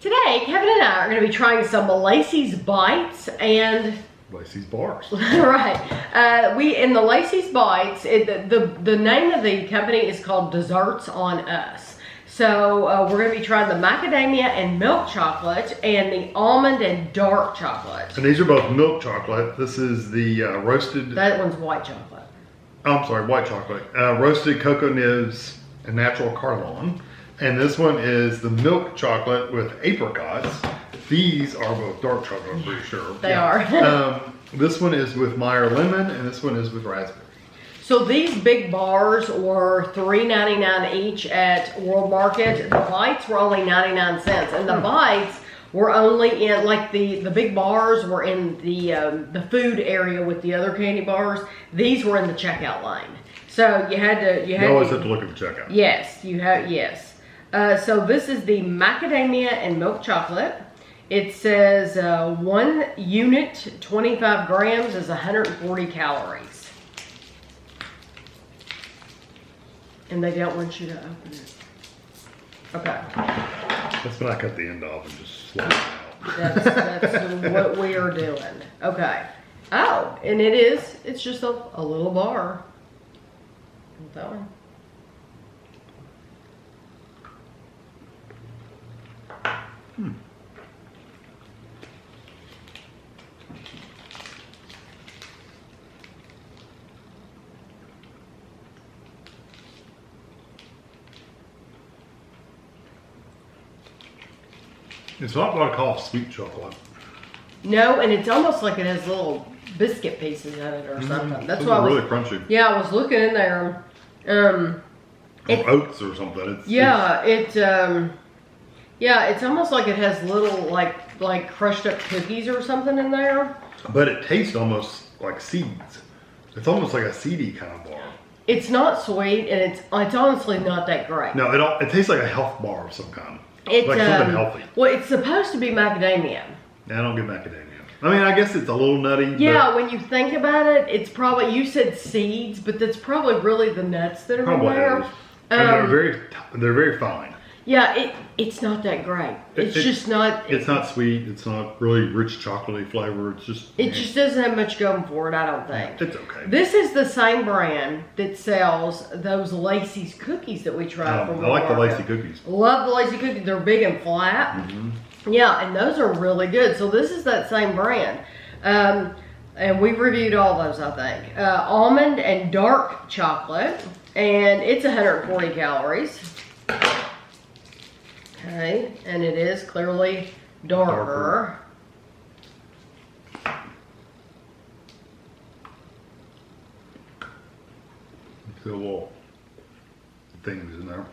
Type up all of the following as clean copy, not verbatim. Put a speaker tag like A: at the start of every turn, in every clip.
A: Today, Kevin and I are going to be trying some Laceys Bites and
B: Laceys bars.
A: right. In the Laceys Bites, the name of the company is called Desserts on Us. So we're going to be trying the macadamia and milk chocolate and the almond and dark chocolate.
B: And these are both milk chocolate. This is the roasted.
A: That one's white chocolate.
B: Oh, I'm sorry, white chocolate. Roasted cocoa nibs and natural cardamom. And this one is the milk chocolate with apricots. These are both dark chocolate, I'm pretty sure.
A: They are.
B: This one is with Meyer lemon, and this one is with raspberry.
A: So these big bars were $3.99 each at World Market. The bites were only 99 cents, and the bites were only in, like the big bars were in the food area with the other candy bars. These were in the checkout line. So you always
B: have to look at the checkout.
A: Yes, yes. So this is the macadamia and milk chocolate. It says 1 unit, 25 grams is 140 calories. And they don't want you to open it. Okay.
B: That's when I cut the end off and just slide it out.
A: That's what we are doing. Okay. Oh, and it's just a little bar. That one.
B: It's not what I call sweet chocolate.
A: No, and it's almost like it has little biscuit pieces in it or something. That's why
B: really crunchy.
A: Yeah, I was looking in there.
B: Oats or something.
A: It's almost like it has little like crushed up cookies or something in there.
B: But it tastes almost like seeds. It's almost like a seedy kind of bar.
A: It's not sweet, and it's honestly not that great.
B: No, it tastes like a health bar of some kind.
A: It's
B: like something healthy.
A: Well, it's supposed to be macadamia.
B: I don't get macadamia. I mean, I guess it's a little nutty.
A: Yeah, when you think about it, it's probably, you said seeds, but that's probably really the nuts that are in there.
B: And they're very fine.
A: Yeah, it's not that great. It's just not.
B: It's not sweet. It's not really rich chocolatey flavor.
A: It just doesn't have much going for it, I don't think.
B: It's okay.
A: This is the same brand that sells those Laceys cookies that we tried from
B: I like the Lacy cookies.
A: Love the Lacy cookies. They're big and flat. Mm-hmm. Yeah, and those are really good. So this is that same brand. And we reviewed all those, I think. Almond and dark chocolate. And it's 140 calories. Okay, and it is clearly darker.
B: See the little things in there.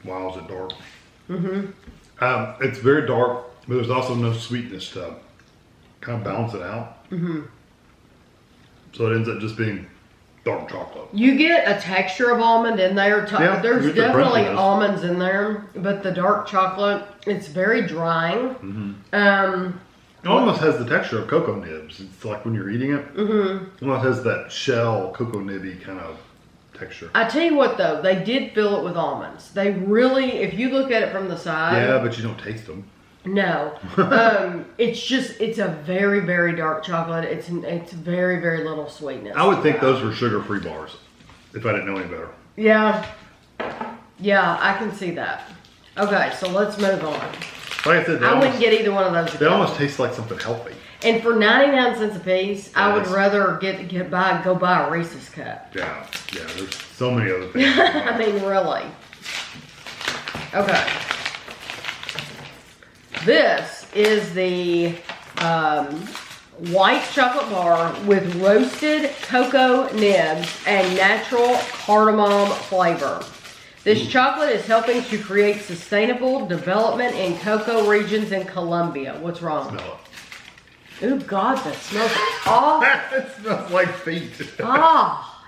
B: Wow, is it dark? Mm-hmm. It's very dark, but there's also no sweetness to kind of balance it out. Mm-hmm. So it ends up just being dark chocolate.
A: You get a texture of almond in there.
B: Yeah,
A: there's definitely almonds in there, but the dark chocolate, it's very drying. Mm-hmm.
B: It almost has the texture of cocoa nibs. It's like when you're eating it. Mm-hmm. It almost has that shell cocoa nibby kind of texture.
A: I tell you what though, they did fill it with almonds. They really, if you look at it from the side.
B: Yeah, but you don't taste them.
A: No, it's a very, very dark chocolate. It's very, very little sweetness.
B: I would think those were sugar-free bars, if I didn't know any better.
A: Yeah, I can see that. Okay, so let's move on.
B: Like I said,
A: I wouldn't get either one of those.
B: They almost taste like something healthy.
A: And for 99 cents a piece, I would rather go buy a Reese's cup.
B: Yeah, there's so many other things.
A: I mean, really. Okay. This is the white chocolate bar with roasted cocoa nibs and natural cardamom flavor. This chocolate is helping to create sustainable development in cocoa regions in Colombia. What's wrong?
B: Smell it.
A: Oh God, that smells awful.
B: It smells like feet.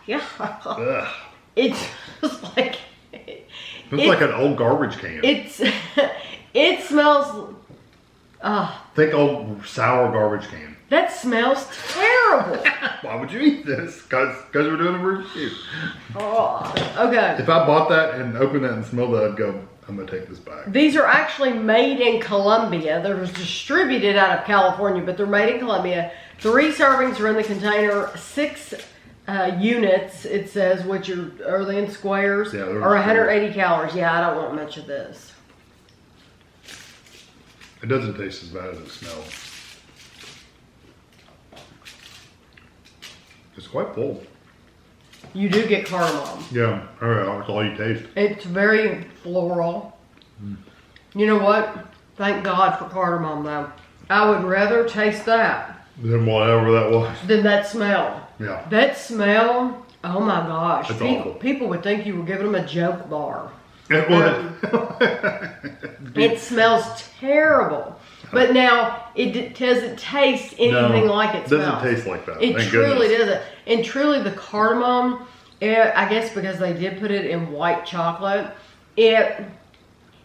A: Yeah.
B: Ugh.
A: It's just like
B: it's like an old garbage can.
A: It smells.
B: Think old sour garbage can.
A: That smells terrible.
B: Why would you eat this? Because we're doing a review.
A: Oh, okay.
B: If I bought that and opened that and smelled that, I'd go, I'm going to take this back.
A: These are actually made in Colombia. They're distributed out of California, but they're made in Colombia. 3 servings are in the container. 6 units, it says, which are they in squares?
B: Yeah,
A: or 180 calories. Yeah, I don't want much of this.
B: It doesn't taste as bad as it smells. It's quite full.
A: You do get cardamom.
B: Yeah, that's all you taste.
A: It's very floral. You know what? Thank God for cardamom, though. I would rather taste that
B: Then whatever that was.
A: than that smell.
B: Yeah.
A: That smell, oh my gosh.
B: That's awful.
A: People would think you were giving them a joke bar.
B: It would.
A: It smells terrible. But now, it doesn't taste anything like it smells.
B: It doesn't taste like that.
A: It
B: Thank
A: truly
B: goodness.
A: doesn't. And truly, the cardamom, I guess because they did put it in white chocolate, it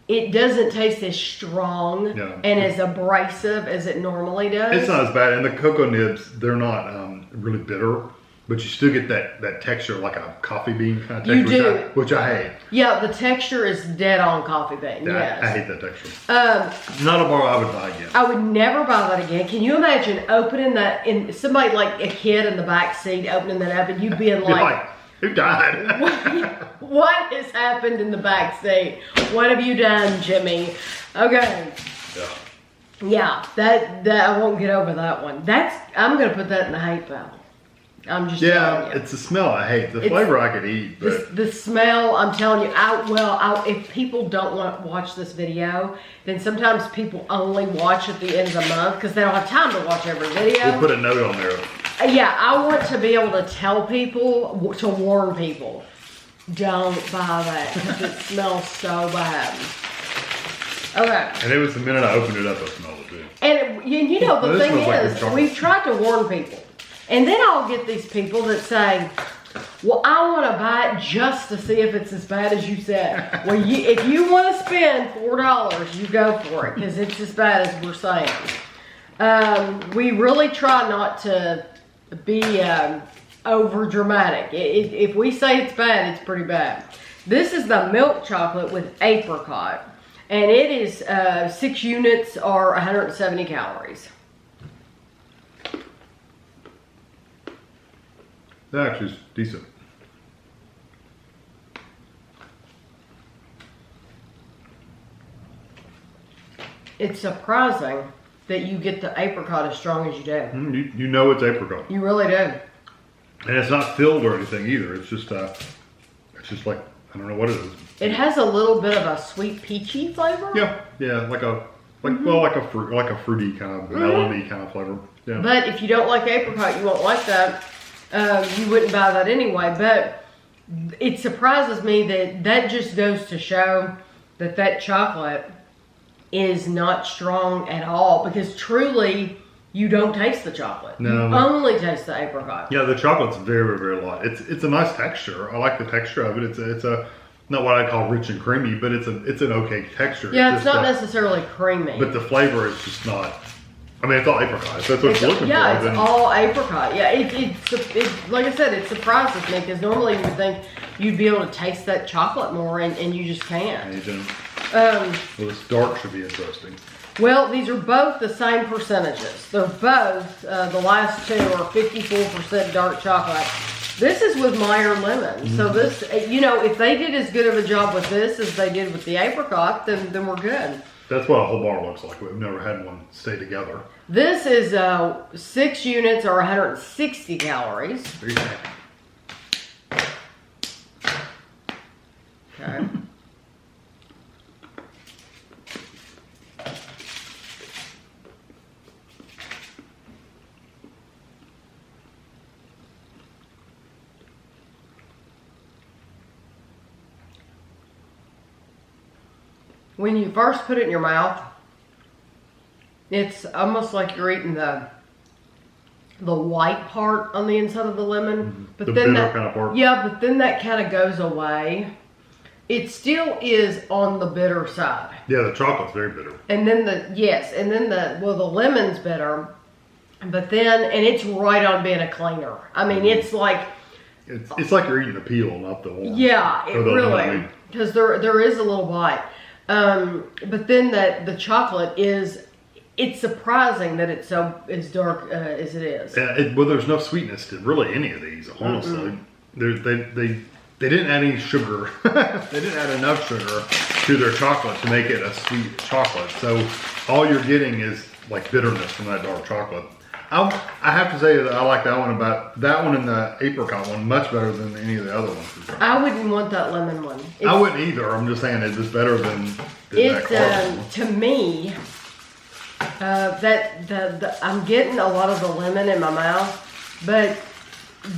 A: doesn't taste as strong and as abrasive as it normally does.
B: It's not as bad. And the cocoa nibs, they're not really bitter, but you still get that texture like a coffee bean kind of texture.
A: You do.
B: Which I hate.
A: Yeah, the texture is dead on coffee bean, yes.
B: I hate that texture. Not a bar I would buy again.
A: I would never buy that again. Can you imagine opening that, in somebody like a kid in the back seat opening that up and you being
B: You're like, who died?
A: what has happened in the back seat? What have you done, Jimmy? Okay. Yeah, that I won't get over that one. I'm gonna put that in the hate pile. I'm just telling you.
B: It's the smell I hate. The flavor I could eat, but
A: the smell. I'm telling you. If people don't want to watch this video, then sometimes people only watch at the end of the month because they don't have time to watch every video.
B: we'll put a note on there.
A: Yeah, I want to be able to tell people, to warn people, don't buy that because it smells so bad. Okay.
B: And it was the minute I opened it up, I smelled it too.
A: And you know, the
B: This
A: thing
B: smells like
A: is,
B: good chocolate.
A: we've tried to warn people. And then I'll get these people that say, well, I want to buy it just to see if it's as bad as you said. Well, if you want to spend $4, you go for it because it's as bad as we're saying. We really try not to be over dramatic. If we say it's bad, it's pretty bad. This is the milk chocolate with apricot. And it is 6 units or 170 calories.
B: That actually is decent.
A: It's surprising that you get the apricot as strong as you do.
B: You know it's apricot.
A: You really do.
B: And it's not filled or anything either. It's just like, I don't know what it is.
A: It has a little bit of a sweet peachy flavor.
B: Yeah, like a fruity kind of melony kind of flavor. Yeah.
A: But if you don't like apricot, you won't like that. You wouldn't buy that anyway. But it surprises me that just goes to show that chocolate is not strong at all because truly you don't taste the chocolate.
B: No.
A: You only taste the apricot.
B: Yeah, the chocolate's very, very light. It's a nice texture. I like the texture of it. It's a not what I call rich and creamy, but it's an okay texture.
A: Yeah, it's not necessarily creamy.
B: But the flavor is just not. I mean, it's all apricot. So that's what you're looking for.
A: Yeah, it's all apricot. Yeah, it like I said, it surprises me because normally you would think you'd be able to taste that chocolate more, and you just can't.
B: And you don't. Well, this dark should be interesting.
A: Well, these are both the same percentages. They're both, the last two are 54% dark chocolate. This is with Meyer lemon. So this, if they did as good of a job with this as they did with the apricot, then we're good.
B: That's what a whole bar looks like. We've never had one stay together.
A: This is 6 units or 160 calories.
B: There you go.
A: Okay. When you first put it in your mouth, it's almost like you're eating the white part on the inside of the lemon. But
B: the
A: then
B: bitter
A: that
B: kind of part.
A: Yeah, but then that kind of goes away. It still is on the bitter side.
B: Yeah, the chocolate's very bitter.
A: And then the lemon's bitter. But then, and it's right on being a cleaner. I mean, it's like...
B: It's like you're eating the peel, not the worm.
A: Yeah, it really, because there is a little bite. But then the chocolate it's surprising that it's so as dark as it is.
B: Well, there's no sweetness to really any of these, honestly. They didn't add any sugar. They didn't add enough sugar to their chocolate to make it a sweet chocolate. So all you're getting is like bitterness from that dark chocolate. I have to say that I like that one and the apricot one much better than any of the other ones.
A: I wouldn't want that lemon one.
B: I wouldn't either. I'm just saying it's just better than that cardamom.
A: To me, I'm getting a lot of the lemon in my mouth, but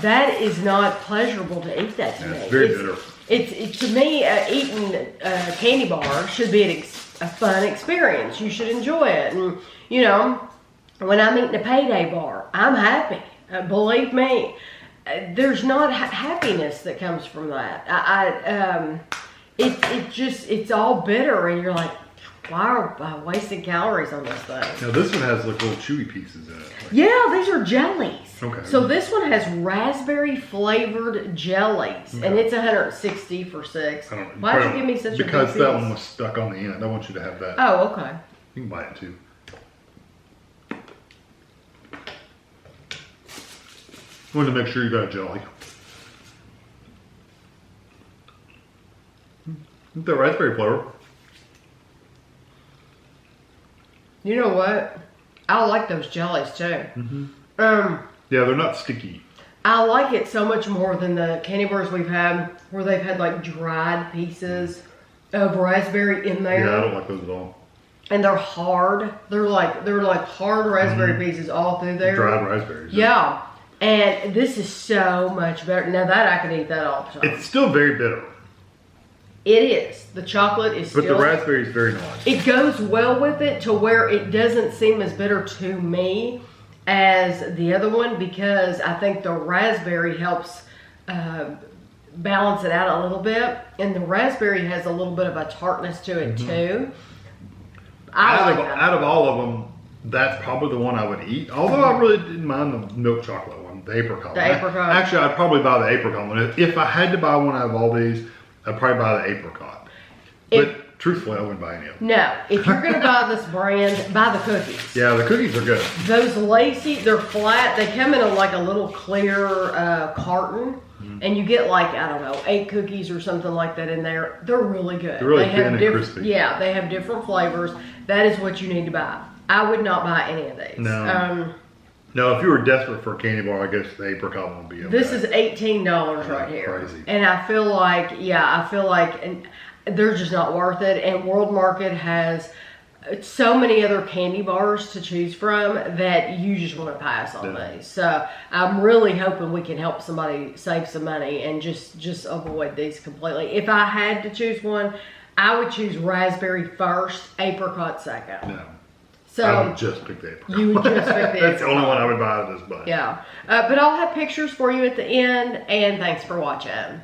A: that is not pleasurable to eat that to me.
B: It's very bitter.
A: It's to me, eating a candy bar should be a fun experience. You should enjoy it. And, you know, when I'm eating a payday bar, I'm happy. Believe me. There's not happiness that comes from that. It's all bitter, and you're like, why are I wasting calories on this thing?
B: Now this one has like little chewy pieces in it.
A: Yeah, these are jellies.
B: Okay.
A: So this one has raspberry flavored jellies, and it's 160 for 6. Why'd you give me such a big piece?
B: Because that one was stuck on the end. I want you to have that.
A: Oh, okay.
B: You can buy it too. I wanted to make sure you got a jelly. The raspberry flavor.
A: You know what? I like those jellies too.
B: Yeah, they're not sticky.
A: I like it so much more than the candy bars we've had where they've had like dried pieces of raspberry in there.
B: Yeah, I don't like those at all.
A: And they're hard. They're like hard raspberry pieces all through there.
B: Dried raspberries.
A: Yeah. And this is so much better. Now that I can eat that all the time.
B: It's still very bitter.
A: It is. The chocolate is still...
B: But the raspberry is very nice.
A: It goes well with it to where it doesn't seem as bitter to me as the other one, because I think the raspberry helps balance it out a little bit. And the raspberry has a little bit of a tartness to it too.
B: Out of all of them, that's probably the one I would eat. Although I really didn't mind the milk chocolate one, the apricot one.
A: Apricot.
B: Actually, I'd probably buy the apricot one. If I had to buy one out of all these, I'd probably buy the apricot. But truthfully, I wouldn't buy any of them.
A: No, if you're going to buy this brand, buy the cookies.
B: Yeah, the cookies are good.
A: Those Laceys, they're flat. They come in like a little clear carton. And you get like, I don't know, 8 cookies or something like that in there. They're really good.
B: They're really thin and crispy.
A: Yeah, they have different flavors. That is what you need to buy. I would not buy any of these.
B: No. No, if you were desperate for a candy bar, I guess the apricot one would be okay.
A: This is $18 right here.
B: Crazy.
A: And I feel like, and they're just not worth it. And World Market has so many other candy bars to choose from that you just want to pass on these. So I'm really hoping we can help somebody save some money and just avoid these completely. If I had to choose one, I would choose raspberry first, apricot second.
B: No.
A: So
B: I would just pick the apricot.
A: You would just pick the apricot.
B: That's the only one I would buy out of this bunch.
A: Yeah. But I'll have pictures for you at the end, and thanks for watching.